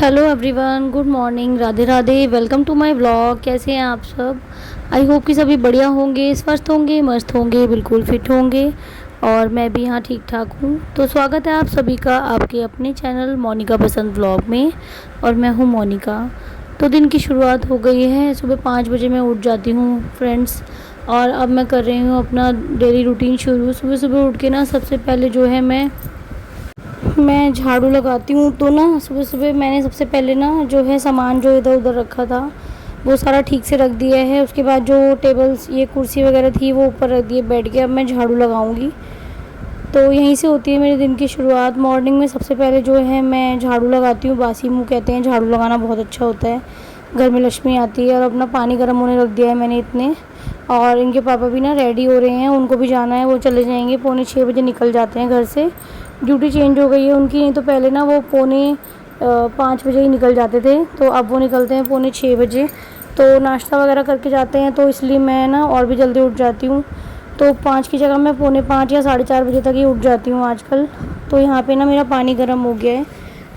Hello everyone, good morning, Radhe Radhe. Welcome to my vlog. कैसे हैं आप सब? आई होप कि सभी बढ़िया होंगे, स्वस्थ होंगे, मस्त होंगे, बिल्कुल फिट होंगे। और मैं भी यहाँ ठीक ठाक हूँ। तो स्वागत है आप सभी का आपके अपने चैनल मोनिका बसंत व्लॉग में। और मैं हूँ मोनिका। तो दिन की शुरुआत हो गई है। सुबह 5 बजे मैं उठ जाती हूँ फ्रेंड्स। और अब मैं कर रही हूँ अपना डेली रूटीन शुरू। सुबह सुबह उठ के ना सबसे पहले जो है मैं झाड़ू लगाती हूँ। तो ना सुबह सुबह मैंने सबसे पहले ना जो है सामान जो इधर उधर रखा था वो सारा ठीक से रख दिया है। उसके बाद जो टेबल्स ये कुर्सी वगैरह थी वो ऊपर रख दिए बैठ के। अब मैं झाड़ू लगाऊंगी। तो यहीं से होती है मेरे दिन की शुरुआत। मॉर्निंग में सबसे पहले जो है मैं झाड़ू लगाती हूँ। बासी मुँह कहते हैं, झाड़ू लगाना बहुत अच्छा होता है। घर में लक्ष्मी आती है। और अपना पानी गर्म होने रख दिया है मैंने इतने। और इनके पापा भी ना रेडी हो रहे हैं, उनको भी जाना है। वो चले जाएंगे, 5:45 निकल जाते हैं घर से। ड्यूटी चेंज हो गई है उनकी। नहीं तो पहले ना वो 5:45 ही निकल जाते थे। तो अब वो निकलते हैं 5:45। तो नाश्ता वगैरह करके जाते हैं, तो इसलिए मैं ना और भी जल्दी उठ जाती हूँ। तो 5 की जगह मैं 4:45 या 4:30 बजे तक ही उठ जाती हूँ आजकल। तो यहाँ पे ना मेरा पानी गर्म हो गया है।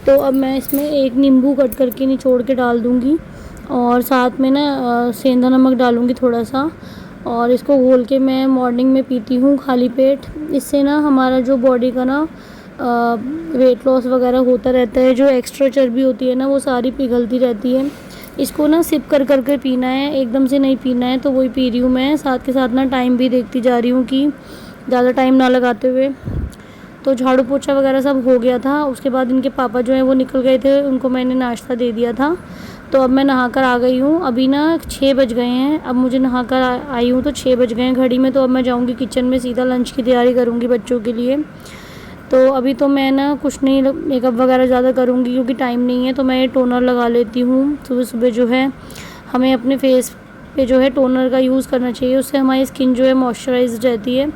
तो अब मैं इसमें एक नींबू कट करके निचोड़ के डाल दूँगी। और साथ में ना सेंधा नमक डालूँगी थोड़ा सा। और इसको घोल के मैं मॉर्निंग में पीती हूँ खाली पेट। इससे ना हमारा जो बॉडी का ना वेट लॉस वगैरह होता रहता है। जो एक्स्ट्रा चर्बी होती है ना वो सारी पिघलती रहती है। इसको ना सिप कर कर पीना है, एकदम से नहीं पीना है। तो वही पी रही हूँ मैं। साथ के साथ ना टाइम भी देखती जा रही हूँ कि ज़्यादा टाइम ना लगाते हुए। तो झाड़ू पोछा वगैरह सब हो गया था। उसके बाद इनके पापा जो हैं वो निकल गए थे, उनको मैंने नाश्ता दे दिया था। तो अब मैं नहाकर आ गई हूँ। अभी ना 6 बज गए हैं। अब मुझे नहाकर आई हूँ तो 6 बज गए हैं घड़ी में। तो अब मैं जाऊँगी किचन में, सीधा लंच की तैयारी करूँगी बच्चों के लिए। तो अभी तो मैं ना कुछ नहीं मेकअप वगैरह ज़्यादा करूँगी क्योंकि टाइम नहीं है। तो मैं ये टोनर लगा लेती हूँ सुबह सुबह। जो है हमें अपने फेस पे जो है टोनर का यूज़ करना चाहिए, उससे हमारी स्किन जो है मॉइस्चराइज रहती है।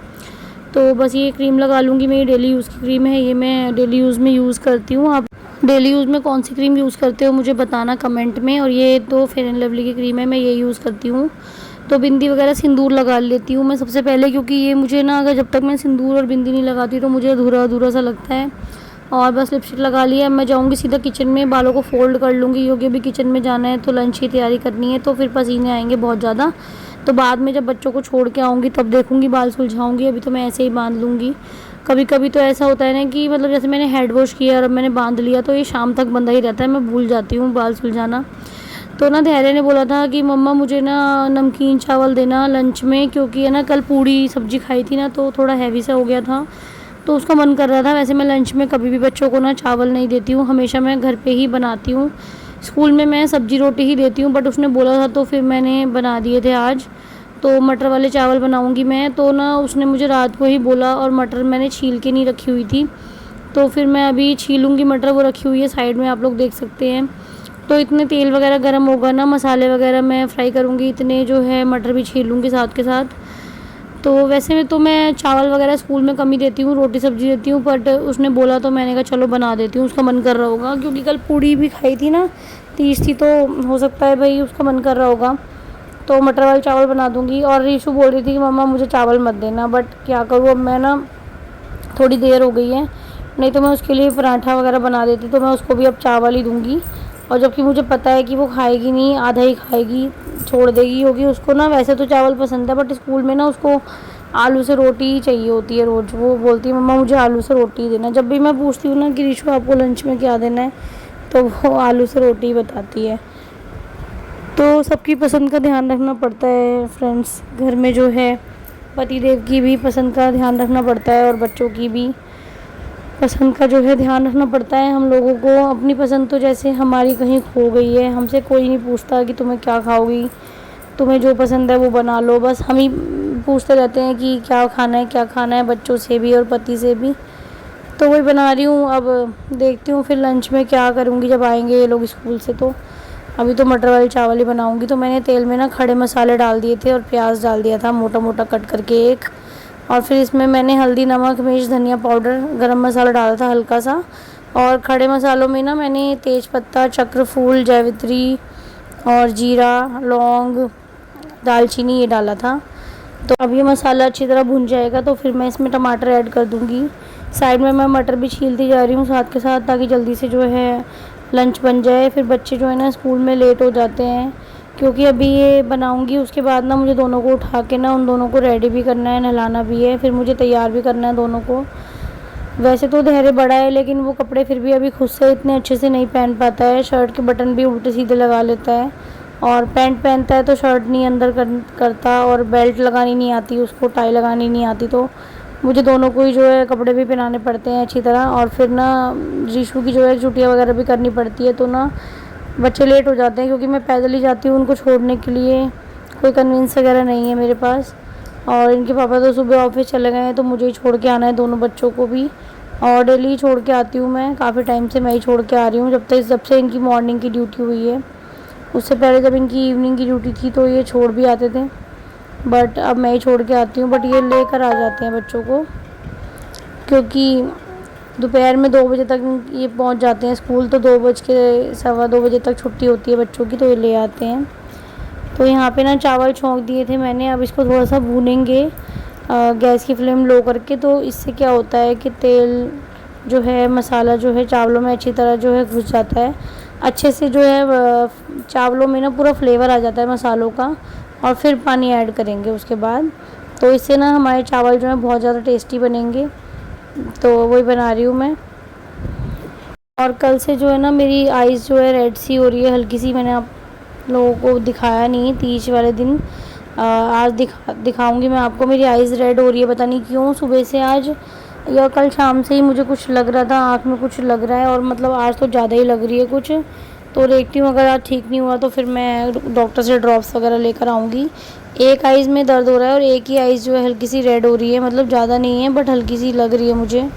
तो बस ये क्रीम लगा लूँगी। मेरी डेली यूज़ की क्रीम है ये, मैं डेली यूज़ में यूज़ करती हूँ। आप डेली यूज़ में कौन सी क्रीम यूज़ करते हो मुझे बताना कमेंट में। और ये तो फेयर एंड लवली की क्रीम है, मैं ये यूज़ करती हूँ। तो बिंदी वगैरह सिंदूर लगा लेती हूँ मैं सबसे पहले, क्योंकि ये मुझे ना अगर जब तक मैं सिंदूर और बिंदी नहीं लगाती तो मुझे अधूरा अधूरा सा लगता है। और बस लिपस्टिक लगा लिया। अब मैं जाऊँगी सीधा किचन में, बालों को फोल्ड कर लूँगी क्योंकि अभी किचन में जाना है तो लंच की तैयारी करनी है। तो फिर पसीने आएंगे बहुत ज़्यादा। तो बाद में जब बच्चों को छोड़ के आऊँगी तब देखूँगी बाल सुलझाऊँगी। अभी तो मैं ऐसे ही बांध लूँगी। कभी कभी तो ऐसा होता है ना कि मतलब जैसे मैंने हेड वॉश किया और अब मैंने बांध लिया तो ये शाम तक बंधा ही रहता है, मैं भूल जाती हूँ बाल सुलझाना। तो ना धैर्य ने बोला था कि मम्मा मुझे ना नमकीन चावल देना लंच में, क्योंकि है ना कल पूड़ी सब्जी खाई थी ना तो थोड़ा हैवी सा हो गया था। तो उसका मन कर रहा था। वैसे मैं लंच में कभी भी बच्चों को ना चावल नहीं देती हूँ, हमेशा मैं घर पे ही बनाती हूँ। स्कूल में मैं सब्जी रोटी ही देती हूँ, बट उसने बोला था तो फिर मैंने बना दिए थे आज। तो मटर वाले चावल बनाऊँगी मैं। तो ना उसने मुझे रात को ही बोला, और मटर मैंने छील के नहीं रखी हुई थी। तो फिर मैं अभी छीलूँगी मटर, वो रखी हुई है साइड में, आप लोग देख सकते हैं। तो इतने तेल वगैरह गर्म होगा ना, मसाले वगैरह मैं फ्राई करूँगी, इतने जो है मटर भी छीलूँगी साथ के साथ। तो वैसे में तो मैं चावल वगैरह स्कूल में कम ही देती हूँ, रोटी सब्जी देती हूँ। बट उसने बोला तो मैंने कहा चलो बना देती हूँ, उसका मन कर रहा होगा क्योंकि कल पूड़ी भी खाई थी ना, तीज थी। तो हो सकता है भाई उसका मन कर रहा होगा। तो मटर वाले चावल बना दूँगी। और रीशु बोल रही थी कि मम्मा मुझे चावल मत देना, बट क्या करूँ अब मैं ना, थोड़ी देर हो गई है। नहीं तो मैं उसके लिए पराठा वगैरह बना देती, तो मैं उसको भी अब चावल ही दूँगी। और जबकि मुझे पता है कि वो खाएगी नहीं, आधा ही खाएगी, छोड़ देगी। क्योंकि उसको ना वैसे तो चावल पसंद है, बट स्कूल में ना उसको आलू से रोटी ही चाहिए होती है रोज़। वो बोलती है मम्मा मुझे आलू से रोटी ही देना। जब भी मैं पूछती हूँ ना कि रीशु आपको लंच में क्या देना है, तो वो आलू से रोटी ही बताती है। तो सबकी पसंद का ध्यान रखना पड़ता है फ्रेंड्स। घर में जो है पति देव की भी पसंद का ध्यान रखना पड़ता है, और बच्चों की भी पसंद का जो है ध्यान रखना पड़ता है हम लोगों को। अपनी पसंद तो जैसे हमारी कहीं खो गई है, हमसे कोई नहीं पूछता कि तुम्हें क्या खाओगी, तुम्हें जो पसंद है वो बना लो। बस हम ही पूछते रहते हैं कि क्या खाना है क्या खाना है, बच्चों से भी और पति से भी। तो वही बना रही हूँ। अब देखती हूँ फिर लंच में क्या करूँगी जब आएंगे ये लोग स्कूल से। तो अभी तो मटर वाले चावल ही बनाऊँगी। तो मैंने तेल में ना खड़े मसाले डाल दिए थे और प्याज डाल दिया था मोटा मोटा कट करके एक। और फिर इसमें मैंने हल्दी नमक मिर्च धनिया पाउडर गरम मसाला डाला था हल्का सा। और खड़े मसालों में ना मैंने तेज पत्ता चक्रफूल जावित्री और जीरा लौंग दालचीनी ये डाला था। तो अब ये मसाला अच्छी तरह भुन जाएगा तो फिर मैं इसमें टमाटर ऐड कर दूँगी। साइड में मैं मटर भी छीलती जा रही हूँ साथ के साथ, ताकि जल्दी से जो है लंच बन जाए। फिर बच्चे जो है ना स्कूल में लेट हो जाते हैं, क्योंकि अभी ये बनाऊंगी उसके बाद ना मुझे दोनों को उठा के ना उन दोनों को रेडी भी करना है, नहलाना भी है, फिर मुझे तैयार भी करना है दोनों को। वैसे तो धैर्य बड़ा है, लेकिन वो कपड़े फिर भी अभी खुद से इतने अच्छे से नहीं पहन पाता है। शर्ट के बटन भी उल्टे सीधे लगा लेता है, और पैंट पहनता है तो शर्ट नहीं अंदर करता, और बेल्ट लगानी नहीं आती उसको, टाई लगानी नहीं आती। तो मुझे दोनों को ही जो है कपड़े भी पहनाने पड़ते हैं अच्छी तरह। और फिर ना रीशु की जो है छुट्टियाँ वगैरह भी करनी पड़ती है, तो ना बच्चे लेट हो जाते हैं, क्योंकि मैं पैदल ही जाती हूँ उनको छोड़ने के लिए, कोई कन्वेंस वगैरह नहीं है मेरे पास। और इनके पापा तो सुबह ऑफिस चले गए हैं, तो मुझे ही छोड़ के आना है दोनों बच्चों को भी। और डेली छोड़ के आती हूँ मैं, काफ़ी टाइम से मैं ही छोड़ के आ रही हूँ, जब से इनकी मॉर्निंग की ड्यूटी हुई है। उससे पहले जब इनकी इवनिंग की ड्यूटी थी तो ये छोड़ भी आते थे, बट अब मैं ही छोड़ के आती हूँ। बट ये लेकर आ जाते हैं बच्चों को, क्योंकि दोपहर में 2 बजे तक ये पहुँच जाते हैं स्कूल, तो 2 बज के सवा 2 बजे तक छुट्टी होती है बच्चों की, तो ये ले आते हैं। तो यहाँ पे ना चावल छौंक दिए थे मैंने, अब इसको थोड़ा सा भूनेंगे गैस की फ्लेम लो करके। तो इससे क्या होता है कि तेल जो है, मसाला जो है चावलों में अच्छी तरह जो है घुस जाता है अच्छे से, जो है चावलों में ना पूरा फ्लेवर आ जाता है मसालों का। और फिर पानी ऐड करेंगे उसके बाद, तो इससे ना हमारे चावल जो है बहुत ज़्यादा टेस्टी बनेंगे। तो वही बना रही हूँ मैं। और कल से जो है ना मेरी आइज़ जो है रेड सी हो रही है हल्की सी, मैंने आप लोगों को दिखाया नहीं तीज वाले दिन। आज दिखाऊंगी मैं आपको। मेरी आइज़ रेड हो रही है, पता नहीं क्यों, सुबह से आज या कल शाम से ही मुझे कुछ लग रहा था, आँख में कुछ लग रहा है, और मतलब आज तो ज़्यादा ही लग रही है कुछ। तो देखती हूँ, अगर आज ठीक नहीं हुआ तो फिर मैं डॉक्टर से ड्रॉप्स वगैरह लेकर आऊँगी। एक आइज़ में दर्द हो रहा है और एक ही आइज़ जो है हल्की सी रेड हो रही है, मतलब ज़्यादा नहीं है बट हल्की सी लग रही है मुझे।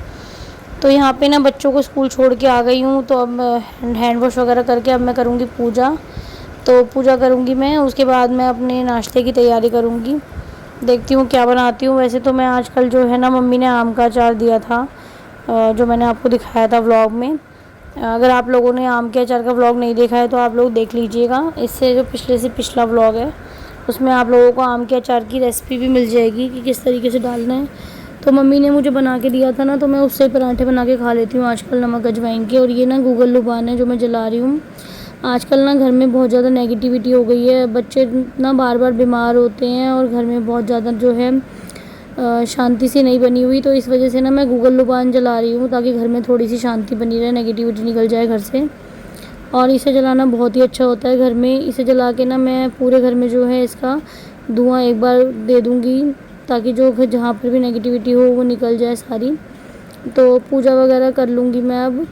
तो यहाँ पे ना बच्चों को स्कूल छोड़ के आ गई हूँ, तो अब हैंड वॉश वगैरह करके अब मैं करूँगी पूजा। तो पूजा करूँगी मैं, उसके बाद मैं अपने नाश्ते की तैयारी करूँगी। देखती हूँ क्या बनाती हूँ। वैसे तो मैं आजकल जो है ना, मम्मी ने आम का अचार दिया था, जो मैंने आपको दिखाया था व्लॉग में। अगर आप लोगों ने आम के अचार का व्लॉग नहीं देखा है तो आप लोग देख लीजिएगा। इससे जो पिछले से पिछला व्लॉग है उसमें आप लोगों को आम के अचार की रेसिपी भी मिल जाएगी कि किस तरीके से डालना है। तो मम्मी ने मुझे बना के दिया था ना, तो मैं उससे पराठे बना के खा लेती हूँ आजकल नमक अजवाइन के। और ये ना गूगल लुबान है जो मैं जला रही हूँ। आजकल ना घर में बहुत ज़्यादा नेगेटिविटी हो गई है, बच्चे ना बार बार बीमार होते हैं, और घर में बहुत ज़्यादा जो है शांति सी नहीं बनी हुई। तो इस वजह से ना मैं गूगल लुबान जला रही हूँ, ताकि घर में थोड़ी सी शांति बनी रहे, नेगेटिविटी निकल जाए घर से। और इसे जलाना बहुत ही अच्छा होता है घर में। इसे जला के ना मैं पूरे घर में जो है इसका धुआं एक बार दे दूँगी, ताकि जो जहाँ पर भी नेगेटिविटी हो वो निकल जाए सारी। तो पूजा वगैरह कर लूँगी मैं अब।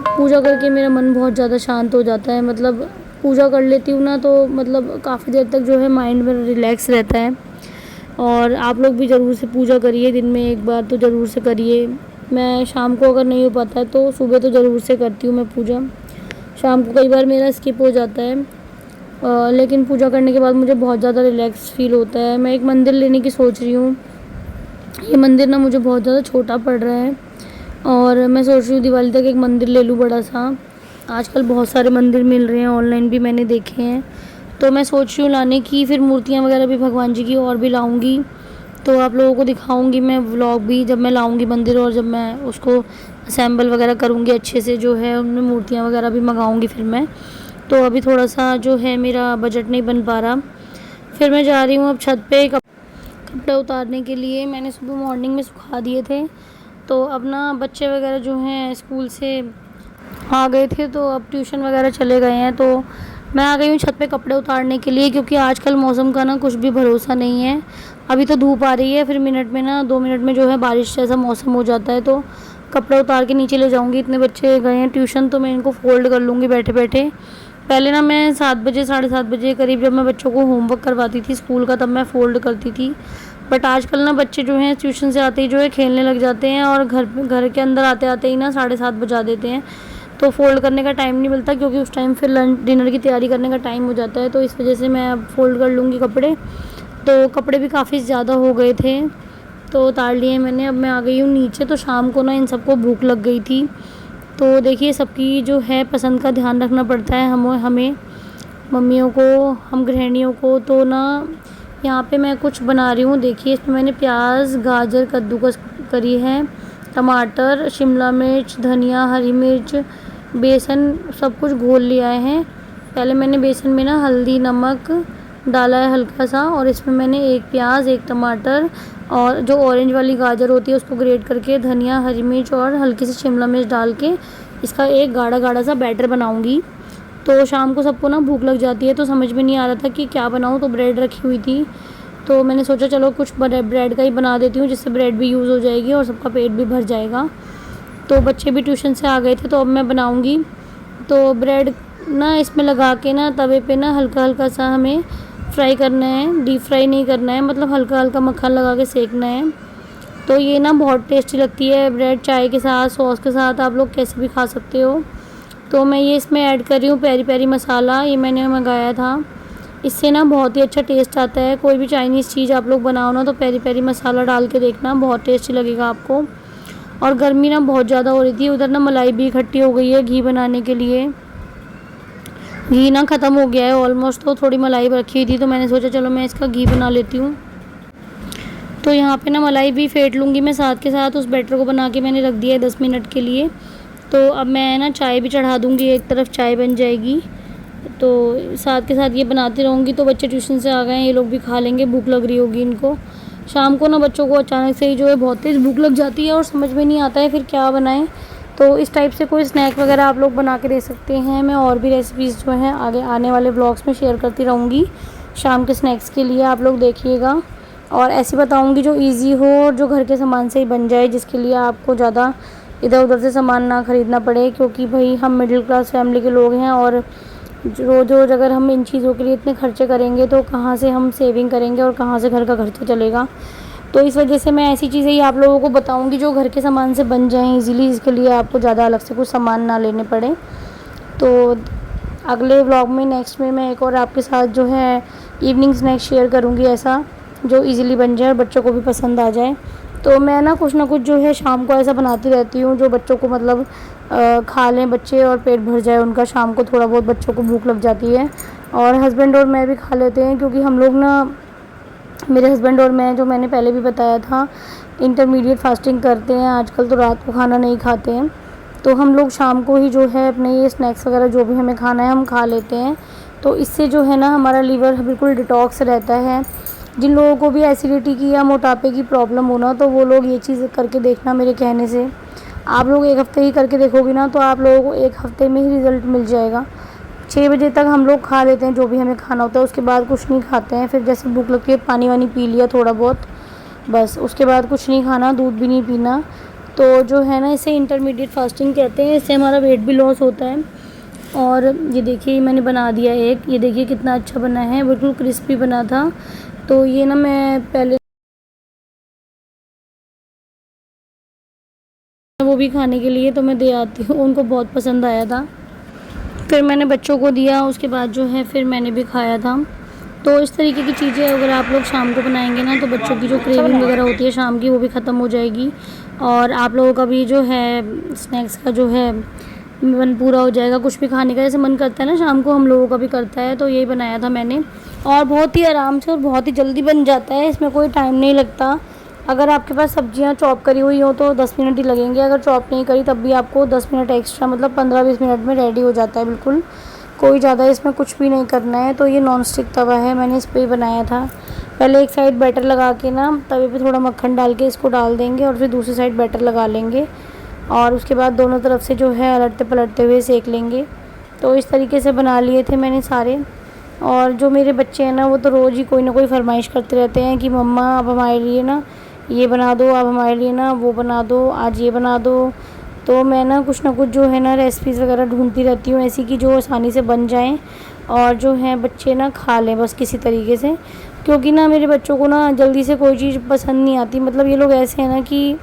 पूजा करके मेरा मन बहुत ज़्यादा शांत हो जाता है, मतलब पूजा कर लेती हूँ ना, तो मतलब काफ़ी देर तक जो है माइंड में रिलैक्स रहता है। और आप लोग भी ज़रूर से पूजा करिए, दिन में एक बार तो ज़रूर से करिए। मैं शाम को अगर नहीं हो पाता है तो सुबह तो ज़रूर से करती हूँ मैं पूजा। शाम को कई बार मेरा स्किप हो जाता है, लेकिन पूजा करने के बाद मुझे बहुत ज़्यादा रिलैक्स फील होता है। मैं एक मंदिर लेने की सोच रही हूँ। ये मंदिर ना मुझे बहुत ज़्यादा छोटा पड़ रहा है, और मैं सोच रही हूँ दिवाली तक एक मंदिर ले लूँ बड़ा सा। आजकल बहुत सारे मंदिर मिल रहे हैं, ऑनलाइन भी मैंने देखे हैं। तो मैं सोच रही हूँ लाने की, फिर मूर्तियाँ वगैरह भी भगवान जी की और भी लाऊंगी, तो आप लोगों को दिखाऊंगी मैं व्लॉग भी, जब मैं लाऊंगी मंदिर और जब मैं उसको असेंबल वगैरह करूँगी अच्छे से, जो है उनमें मूर्तियाँ वगैरह भी मंगाऊँगी फिर मैं। तो अभी थोड़ा सा जो है मेरा बजट नहीं बन पा रहा। फिर मैं जा रही हूँ अब छत पे कपड़े उतारने के लिए। मैंने सुबह मॉर्निंग में सुखा दिए थे, तो अब ना बच्चे वगैरह जो हैं स्कूल से आ गए थे, तो अब ट्यूशन वगैरह चले गए हैं। तो मैं आ गई हूँ छत पे कपड़े उतारने के लिए, क्योंकि आजकल मौसम का ना कुछ भी भरोसा नहीं है। अभी तो धूप आ रही है, फिर मिनट में ना 2 मिनट में जो है बारिश जैसा मौसम हो जाता है। तो कपड़े उतार के नीचे ले जाऊँगी। इतने बच्चे गए हैं ट्यूशन, तो मैं इनको फ़ोल्ड कर लूँगी बैठे बैठे। पहले ना मैं 7 बजे 7:30 बजे करीब जब मैं बच्चों को होमवर्क करवाती थी स्कूल का, तब मैं फ़ोल्ड करती थी। बट आजकल ना बच्चे जो हैं ट्यूशन से आते ही जो है खेलने लग जाते हैं, और घर के अंदर आते आते ही ना 7:30 बजा देते हैं। तो फ़ोल्ड करने का टाइम नहीं मिलता, क्योंकि उस टाइम फिर लंच डिनर की तैयारी करने का टाइम हो जाता है। तो इस वजह से मैं अब फ़ोल्ड कर लूँगी कपड़े। तो कपड़े भी काफ़ी ज़्यादा हो गए थे, तो उतार लिए मैंने। अब मैं आ गई हूँ नीचे। तो शाम को ना इन सबको भूख लग गई थी। तो देखिए सबकी जो है पसंद का ध्यान रखना पड़ता है हमें मम्मियों को, हम गृहिणियों को। तो ना यहाँ पे मैं कुछ बना रही हूँ। देखिए इसमें मैंने प्याज, गाजर कद्दूकस करी है, टमाटर, शिमला मिर्च, धनिया, हरी मिर्च, बेसन सब कुछ घोल लिया है। पहले मैंने बेसन में ना हल्दी नमक डाला है हल्का सा, और इसमें मैंने एक प्याज, एक टमाटर और जो ऑरेंज वाली गाजर होती है उसको ग्रेट करके, धनिया, हरी मिर्च और हल्की सी शिमला मिर्च डाल के इसका एक गाढ़ा गाढ़ा सा बैटर बनाऊंगी। तो शाम को सबको ना भूख लग जाती है, तो समझ में नहीं आ रहा था कि क्या बनाऊँ। तो ब्रेड रखी हुई थी, तो मैंने सोचा चलो कुछ ब्रेड का ही बना देती हूँ, जिससे ब्रेड भी यूज़ हो जाएगी और सबका पेट भी भर जाएगा। तो बच्चे भी ट्यूशन से आ गए थे, तो अब मैं बनाऊँगी। तो ब्रेड ना इसमें लगा के ना तवे पे ना हल्का हल्का सा हमें फ्राई करना है, डीप फ्राई नहीं करना है, मतलब हल्का हल्का मक्खन लगा के सेकना है। तो ये ना बहुत टेस्टी लगती है ब्रेड, चाय के साथ, सॉस के साथ, आप लोग कैसे भी खा सकते हो। तो मैं ये इसमें ऐड कर रही हूँ पेरी पेरी मसाला, ये मैंने मंगाया था। इससे ना बहुत ही अच्छा टेस्ट आता है। कोई भी चाइनीज़ चीज़ आप लोग बनाओ ना तो पेरी पेरी मसाला डाल के देखना, बहुत टेस्टी लगेगा आपको। और गर्मी ना बहुत ज़्यादा हो रही थी, उधर ना मलाई भी इकट्ठी हो गई है घी बनाने के लिए। घी ना ख़त्म हो गया है ऑलमोस्ट, तो थोड़ी मलाई रखी हुई थी, तो मैंने सोचा चलो मैं इसका घी बना लेती हूँ। तो यहाँ पे ना मलाई भी फेंट लूँगी मैं साथ के साथ। उस बैटर को बना के मैंने रख दिया है 10 मिनट के लिए। तो अब मैं ना चाय भी चढ़ा दूँगी, एक तरफ चाय बन जाएगी, तो साथ के साथ ये बनाती रहूँगी। तो बच्चे ट्यूशन से आ गए हैं, ये लोग भी खा लेंगे, भूख लग रही होगी इनको। शाम को ना बच्चों को अचानक से ही जो है बहुत तेज़ भूख लग जाती है और समझ में नहीं आता है फिर क्या बनाएं। तो इस टाइप से कोई स्नैक वगैरह आप लोग बना के दे सकते हैं। मैं और भी रेसिपीज़ जो हैं आगे आने वाले ब्लॉग्स में शेयर करती रहूँगी शाम के स्नैक्स के लिए, आप लोग देखिएगा। और ऐसी बताऊँगी जो ईजी हो और जो घर के सामान से ही बन जाए, जिसके लिए आपको ज़्यादा इधर उधर से सामान ना ख़रीदना पड़े, क्योंकि भाई हम मिडिल क्लास फैमिली के लोग हैं और रोज़ रोज़ अगर हम इन चीज़ों के लिए इतने खर्चे करेंगे तो कहाँ से हम सेविंग करेंगे और कहाँ से घर का खर्चा चलेगा। तो इस वजह से मैं ऐसी चीज़ें ही आप लोगों को बताऊंगी जो घर के सामान से बन जाएं इजीली, इसके लिए आपको ज़्यादा अलग से कुछ सामान ना लेने पड़े। तो अगले व्लॉग में नेक्स्ट में मैं एक और आपके साथ जो है इवनिंग स्नैक्स शेयर करूँगी, ऐसा जो इजीली बन जाए और बच्चों को भी पसंद आ जाए। तो मैं ना कुछ जो है शाम को ऐसा बनाती रहती हूँ जो बच्चों को मतलब खा लें बच्चे और पेट भर जाए उनका। शाम को थोड़ा बहुत बच्चों को भूख लग जाती है और हस्बैंड और मैं भी खा लेते हैं, क्योंकि हम लोग ना, मेरे हस्बैंड और मैं, जो मैंने पहले भी बताया था, इंटरमीडिएट फास्टिंग करते हैं आजकल, तो रात को खाना नहीं खाते हैं। तो हम लोग शाम को ही जो है अपने ये स्नैक्स वगैरह जो भी हमें खाना है हम खा लेते हैं। तो इससे जो है ना हमारा लीवर बिल्कुल डिटॉक्स रहता है। जिन लोगों को भी एसिडिटी की या मोटापे की प्रॉब्लम हो ना, तो वो लोग ये चीज़ करके देखना मेरे कहने से। आप लोग एक हफ़्ते ही करके देखोगे ना तो आप लोगों को एक हफ़्ते में ही रिज़ल्ट मिल जाएगा। 6 बजे तक हम लोग खा लेते हैं जो भी हमें खाना होता है, उसके बाद कुछ नहीं खाते हैं। फिर जैसे भूख लगती है पानी वानी पी लिया थोड़ा बहुत, बस उसके बाद कुछ नहीं खाना, दूध भी नहीं पीना। तो जो है ना इसे इंटरमीडिएट फास्टिंग कहते हैं। इससे हमारा वेट भी लॉस होता है। और ये देखिए मैंने बना दिया एक, ये देखिए कितना अच्छा बना है, बिल्कुल क्रिस्पी बना था। तो ये ना मैं पहले वो भी खाने के लिए तो मैं दे आती हूँ, उनको बहुत पसंद आया था। फिर मैंने बच्चों को दिया, उसके बाद जो है फिर मैंने भी खाया था। तो इस तरीके की चीज़ें अगर आप लोग शाम को बनाएंगे ना तो बच्चों की जो क्रेविंग वगैरह होती है शाम की वो भी ख़त्म हो जाएगी, और आप लोगों का भी जो है स्नैक्स का जो है मन पूरा हो जाएगा। कुछ भी खाने का जैसे मन करता है ना शाम को, हम लोगों का भी करता है। तो यही बनाया था मैंने, और बहुत ही आराम से और बहुत ही जल्दी बन जाता है, इसमें कोई टाइम नहीं लगता। अगर आपके पास सब्जियां चॉप करी हुई हो तो 10 मिनट ही लगेंगे, अगर चॉप नहीं करी तब भी आपको 10 मिनट एक्स्ट्रा, मतलब 15-20 मिनट में रेडी हो जाता है बिल्कुल। कोई ज़्यादा इसमें कुछ भी नहीं करना है। तो ये नॉन स्टिक तवा है, मैंने इस पर ही बनाया था। पहले एक साइड बैटर लगा के ना तवे पे थोड़ा मक्खन डाल के इसको डाल देंगे और फिर दूसरी साइड बैटर लगा लेंगे, और उसके बाद दोनों तरफ से जो है अलटते पलटते हुए सेक लेंगे। तो इस तरीके से बना लिए थे मैंने सारे। और जो मेरे बच्चे हैं ना वो तो रोज़ ही कोई ना कोई फरमाइश करते रहते हैं कि मम्मा आप हमारे लिए ना ये बना दो, आप हमारे लिए ना वो बना दो, आज ये बना दो। तो मैं ना कुछ जो है ना रेसिपीज़ वगैरह ढूंढती रहती हूँ ऐसी कि जो आसानी से बन जाएं और जो है बच्चे ना खा लें बस किसी तरीके से। क्योंकि ना मेरे बच्चों को ना जल्दी से कोई चीज़ पसंद नहीं आती, मतलब ये लोग ऐसे हैं ना कि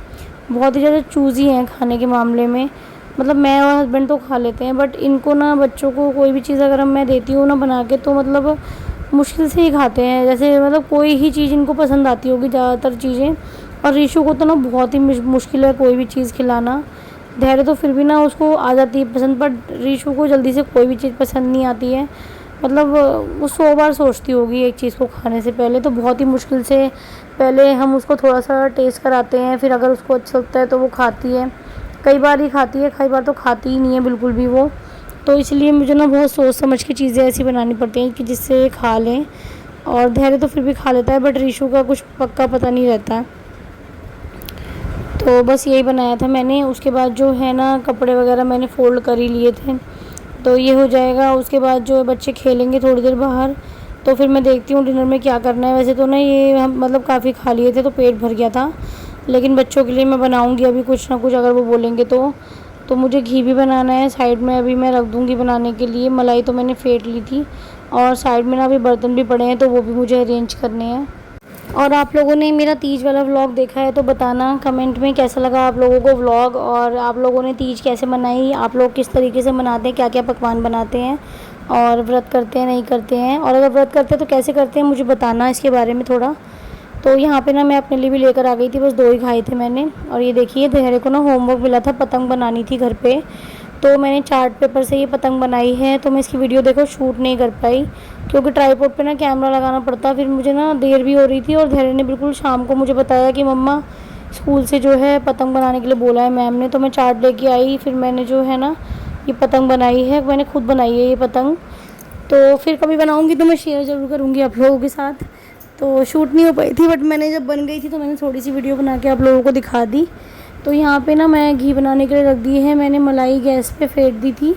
बहुत ही ज़्यादा चूज़ी हैं खाने के मामले में। मतलब मैं और हस्बैंड तो खा लेते हैं, बट इनको ना बच्चों को कोई भी चीज़ अगर मैं देती हूँ ना बना के तो मतलब मुश्किल से ही खाते हैं। जैसे मतलब कोई ही चीज़ इनको पसंद आती होगी ज़्यादातर चीज़ें, और रीशु को तो ना बहुत ही मुश्किल है कोई भी चीज़ खिलाना। धैर्य तो फिर भी ना उसको आ जाती है पसंद, बट रीशु को जल्दी से कोई भी चीज़ पसंद नहीं आती है। मतलब वो 100 बार सोचती होगी एक चीज़ को खाने से पहले, तो बहुत ही मुश्किल से पहले हम उसको थोड़ा सा टेस्ट कराते हैं, फिर अगर उसको अच्छा लगता है तो वो खाती है। कई बार ही खाती है, कई बार तो खाती ही नहीं है बिल्कुल भी वो। तो इसलिए मुझे ना बहुत सोच समझ के चीज़ें ऐसी बनानी पड़ती हैं कि जिससे खा लें। और धैर्य तो फिर भी खा लेता है, बट रीशु का कुछ पक्का पता नहीं रहता। तो बस यही बनाया था मैंने। उसके बाद जो है ना कपड़े वगैरह मैंने फ़ोल्ड कर ही लिए थे, तो ये हो जाएगा। उसके बाद जो है बच्चे खेलेंगे थोड़ी देर बाहर, तो फिर मैं देखती हूँ डिनर में क्या करना है। वैसे तो ना ये हम मतलब काफ़ी खा लिए थे तो पेट भर गया था, लेकिन बच्चों के लिए मैं बनाऊँगी अभी कुछ ना कुछ, अगर वो बोलेंगे तो मुझे घी भी बनाना है साइड में, अभी मैं रख दूँगी बनाने के लिए। मलाई तो मैंने फेंट ली थी, और साइड में ना अभी बर्तन भी पड़े हैं तो वो भी मुझे अरेंज करने हैं। और आप लोगों ने मेरा तीज वाला व्लॉग देखा है तो बताना कमेंट में कैसा लगा आप लोगों को व्लॉग, और आप लोगों ने तीज कैसे मनाई, आप लोग किस तरीके से मनाते हैं, क्या क्या पकवान बनाते हैं, और व्रत करते हैं नहीं करते हैं, और अगर व्रत करते हैं तो कैसे करते हैं मुझे बताना इसके बारे में थोड़ा। तो यहाँ पे ना मैं अपने लिए भी लेकर आ गई थी, बस 2 ही खाए थे मैंने। और ये देखिए धैर्य को ना होमवर्क मिला था, पतंग बनानी थी घर पे, तो मैंने चार्ट पेपर से ये पतंग बनाई है। तो मैं इसकी वीडियो देखो शूट नहीं कर पाई, क्योंकि ट्राइपॉड पे ना कैमरा लगाना पड़ता, फिर मुझे ना देर भी हो रही थी। और धैर्य ने बिल्कुल शाम को मुझे बताया कि मम्मा स्कूल से जो है पतंग बनाने के लिए बोला है मैम ने, तो मैं चार्ट लेके आई, फिर मैंने जो है ना ये पतंग बनाई है, मैंने खुद बनाई है ये पतंग। तो फिर कभी बनाऊँगी तो मैं शेयर ज़रूर करूँगी आप लोगों के साथ। तो शूट नहीं हो पाई थी, बट मैंने जब बन गई थी तो मैंने थोड़ी सी वीडियो बना के आप लोगों को दिखा दी। तो यहाँ पे ना मैं घी बनाने के लिए रख दी है, मैंने मलाई गैस पे फेंट दी थी,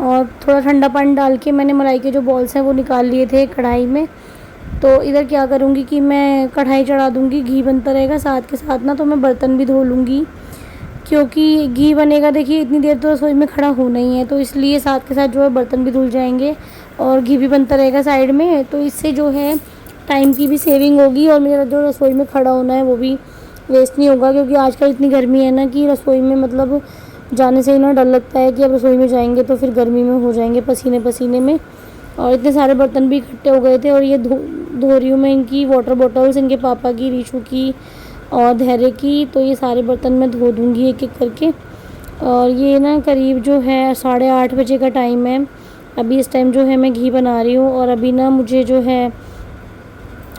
और थोड़ा ठंडा पानी डाल के मैंने मलाई के जो बॉल्स हैं वो निकाल लिए थे कढ़ाई में। तो इधर क्या करूँगी कि मैं कढ़ाई चढ़ा दूँगी, घी बनता रहेगा साथ के साथ ना, तो मैं बर्तन भी धो लूँगी, क्योंकि घी बनेगा देखिए इतनी देर तो रसोई में खड़ा होना ही है, तो इसलिए साथ के साथ जो है बर्तन भी धुल जाएंगे और घी भी बनता रहेगा साइड में। तो इससे जो है टाइम की भी सेविंग होगी, और मेरा जो रसोई में खड़ा होना है वो भी वेस्ट नहीं होगा, क्योंकि आजकल इतनी गर्मी है ना कि रसोई में मतलब जाने से ही ना डर लगता है कि अब रसोई में जाएंगे तो फिर गर्मी में हो जाएंगे पसीने पसीने में। और इतने सारे बर्तन भी इकट्ठे हो गए थे, और ये धो रही हूँ मैं इनकी वाटर बॉटल्स, इनके पापा की, रीशु की और धैर्य की। तो ये सारे बर्तन मैं धो दूँगी एक एक करके। और ये ना करीब जो है 8:30 बजे का टाइम है, अभी इस टाइम जो है मैं घी बना रही हूँ। और अभी ना मुझे जो है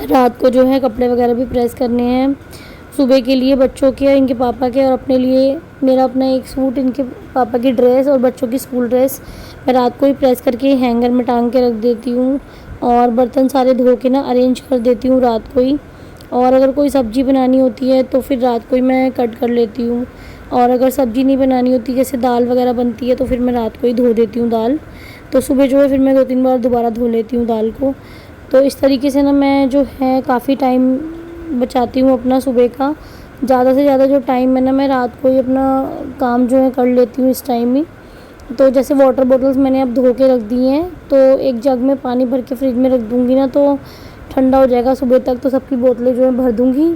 रात को जो है कपड़े वगैरह भी प्रेस करने हैं, सुबह के लिए बच्चों के, इनके पापा के, और अपने लिए। मेरा अपना एक सूट, इनके पापा की ड्रेस और बच्चों की स्कूल ड्रेस मैं रात को ही प्रेस करके हैंगर में टांग के रख देती हूँ, और बर्तन सारे धो के ना अरेंज कर देती हूँ रात को ही। और अगर कोई सब्ज़ी बनानी होती है तो फिर रात को ही मैं कट कर लेती हूँ, और अगर सब्ज़ी नहीं बनानी होती जैसे दाल वगैरह बनती है तो फिर मैं रात को ही धो देती हूँ दाल। तो सुबह जो है फिर मैं 2-3 बार दोबारा धो लेती हूँ दाल को। तो इस तरीके से ना मैं जो है काफ़ी टाइम बचाती हूँ अपना सुबह का। ज़्यादा से ज़्यादा जो टाइम है ना मैं रात को ही अपना काम जो है कर लेती हूँ इस टाइम ही। तो जैसे वाटर बॉटल्स मैंने अब धो के रख दी हैं, तो एक जग में पानी भर के फ्रिज में रख दूँगी ना, तो ठंडा हो जाएगा सुबह तक, तो सबकी बोतलें जो है भर दूँगी।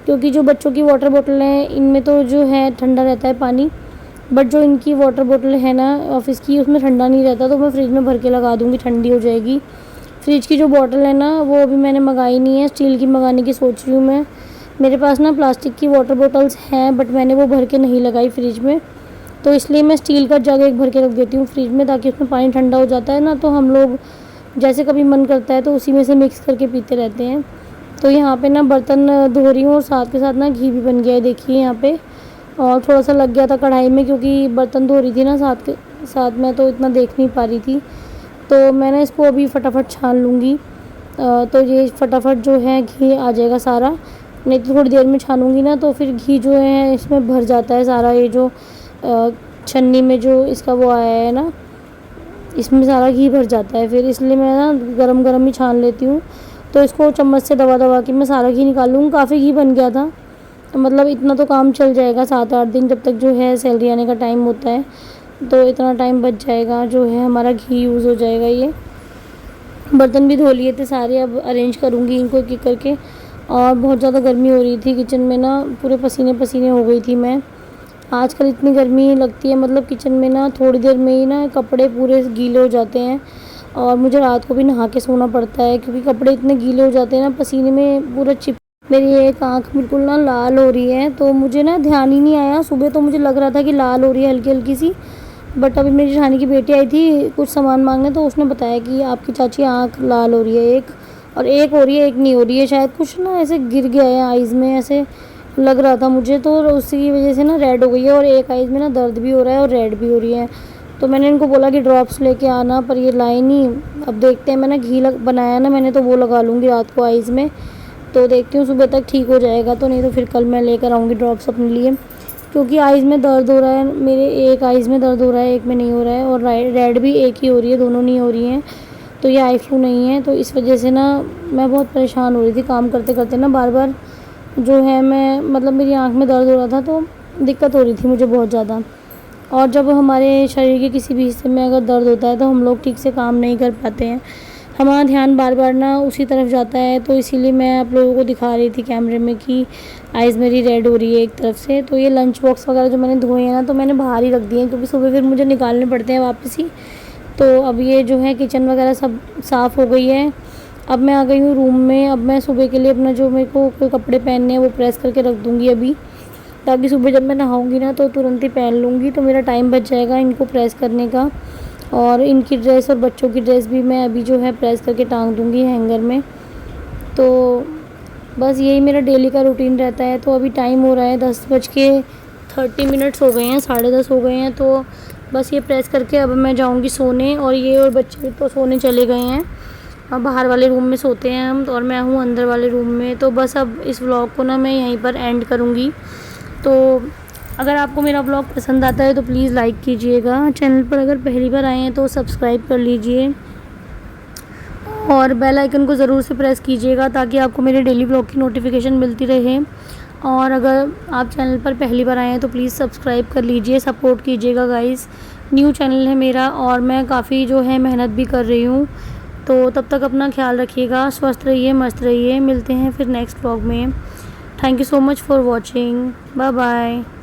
क्योंकि जो बच्चों की वाटर बोतल हैं इनमें तो जो है ठंडा रहता है पानी, बट जो इनकी वाटर बोतल है ना ऑफ़िस की उसमें ठंडा नहीं रहता, तो मैं फ्रिज में भर के लगा दूँगी, ठंडी हो जाएगी। फ्रिज की जो बॉटल है ना वो अभी मैंने मंगाई नहीं है, स्टील की मंगाने की सोच रही हूँ मैं। मेरे पास ना प्लास्टिक की वाटर बॉटल्स हैं, बट मैंने वो भर के नहीं लगाई फ्रिज में, तो इसलिए मैं स्टील का जग एक भर के रख देती हूँ फ्रिज में, ताकि उसमें पानी ठंडा हो जाता है ना, तो हम लोग जैसे कभी मन करता है तो उसी में से मिक्स करके पीते रहते हैं। तो यहाँ पे ना बर्तन धो रही हूँ, और साथ के साथ ना घी भी बन गया है देखिए यहाँ पे, और थोड़ा सा लग गया था कढ़ाई में, क्योंकि बर्तन धो रही थी ना साथ के साथ, मैं तो इतना देख नहीं पा रही थी। तो मैंने इसको अभी फटाफट छान लूँगी, तो ये फटाफट जो है घी आ जाएगा सारा। नहीं तो थोड़ी देर में छानूँगी ना तो फिर घी जो है इसमें भर जाता है सारा, ये जो छन्नी में जो इसका वो आया है ना, इसमें सारा घी भर जाता है, फिर इसलिए मैं ना गरम गरम ही छान लेती हूँ। तो इसको चम्मच से दबा दबा के मैं सारा घी निकाल लूँगी। काफ़ी घी बन गया था, मतलब इतना तो काम चल जाएगा 7-8 दिन, जब तक जो है सैलरी आने का टाइम होता है, तो इतना टाइम बच जाएगा, जो है हमारा घी यूज़ हो जाएगा। ये बर्तन भी धो लिए थे सारे, अब अरेंज करूँगी इनको एक एक करके। और बहुत ज़्यादा गर्मी हो रही थी किचन में ना, पूरे पसीने पसीने हो गई थी मैं। आजकल इतनी गर्मी लगती है, मतलब किचन में ना थोड़ी देर में ही ना कपड़े पूरे गीले हो जाते हैं, और मुझे रात को भी नहा के सोना पड़ता है, क्योंकि कपड़े इतने गीले हो जाते हैं ना, पसीने में पूरा चिप। मेरी एक आँख बिल्कुल ना लाल हो रही है, तो मुझे ना ध्यान ही नहीं आया। सुबह तो मुझे लग रहा था कि लाल हो रही है हल्की हल्की सी, बट अभी मेरी जेठानी की बेटी आई थी कुछ सामान मांगने, तो उसने बताया कि आपकी चाची आँख लाल हो रही है, एक हो रही है एक नहीं हो रही है, शायद कुछ ना ऐसे गिर गया है आइज़ में, ऐसे लग रहा था मुझे, तो उसी की वजह से ना रेड हो गई है और एक आइज़ में ना दर्द भी हो रहा है और रेड भी हो रही है। तो मैंने इनको बोला कि ड्रॉप्स लेके आना, पर ये लाए नहीं। अब देखते हैं, मैंने घी बनाया ना मैंने, तो वो लगा लूँगी रात को आइज़ में, तो देखती हूँ सुबह तक ठीक हो जाएगा तो, नहीं तो फिर कल मैं लेकर आऊँगी ड्रॉप्स अपने लिए। क्योंकि आइज़ में दर्द हो रहा है मेरे, एक आइज़ में दर्द हो रहा है, एक में नहीं हो रहा है, और रेड भी एक ही हो रही है, दोनों नहीं हो रही हैं। तो ये आई फ्लू नहीं है, तो इस वजह से ना मैं बहुत परेशान हो रही थी काम करते करते ना, बार बार जो है मैं मतलब मेरी आँख में दर्द हो रहा था, तो दिक्कत हो रही थी मुझे बहुत ज़्यादा। और जब हमारे शरीर के किसी भी हिस्से में अगर दर्द होता है तो हम लोग ठीक से काम नहीं कर पाते हैं, हमारा ध्यान बार बार ना उसी तरफ जाता है। तो इसीलिए मैं आप लोगों को दिखा रही थी कैमरे में कि आइज़ मेरी रेड हो रही है एक तरफ से। तो ये लंच बॉक्स वगैरह जो मैंने धोए हैं ना, तो मैंने बाहर ही रख दिए हैं, क्योंकि सुबह फिर मुझे निकालने पड़ते हैं वापस ही। तो अब ये जो है किचन वगैरह सब साफ़ हो गई है। अब मैं आ गई हूँ रूम में। अब मैं सुबह के लिए अपना जो मेरे को कोई कपड़े पहनने हैं वो प्रेस करके रख दूँगी अभी, ताकि सुबह जब मैं नहाऊँगी ना तो तुरंत ही पहन लूँगी, तो मेरा टाइम बच जाएगा इनको प्रेस करने का। और इनकी ड्रेस और बच्चों की ड्रेस भी मैं अभी जो है प्रेस करके टांग दूँगी हैंगर में। तो बस यही मेरा डेली का रूटीन रहता है। तो अभी टाइम हो रहा है 10:30 हो गए हैं, 10:30 हो गए हैं। तो बस ये प्रेस करके अब मैं जाऊँगी सोने, और ये और बच्चे तो सोने चले गए हैं। अब बाहर वाले रूम में सोते हैं हम, और मैं हूँ अंदर वाले रूम में। तो बस अब इस व्लॉग को ना मैं यहीं पर एंड करूँगी। तो अगर आपको मेरा व्लॉग पसंद आता है तो प्लीज़ लाइक कीजिएगा, चैनल पर अगर पहली बार आए हैं तो सब्सक्राइब कर लीजिए, और बेल आइकन को ज़रूर से प्रेस कीजिएगा ताकि आपको मेरे डेली व्लॉग की नोटिफिकेशन मिलती रहे। और अगर आप चैनल पर पहली बार आए हैं तो प्लीज़ सब्सक्राइब कर लीजिए, सपोर्ट कीजिएगा गाइस। न्यू चैनल है मेरा और मैं काफ़ी जो है मेहनत भी कर रही हूँ। तो तब तक अपना ख्याल रखिएगा, स्वस्थ रहिए, मस्त रहिए। मिलते हैं फिर नेक्स्ट व्लॉग में। Thank you so much for watching. Bye bye.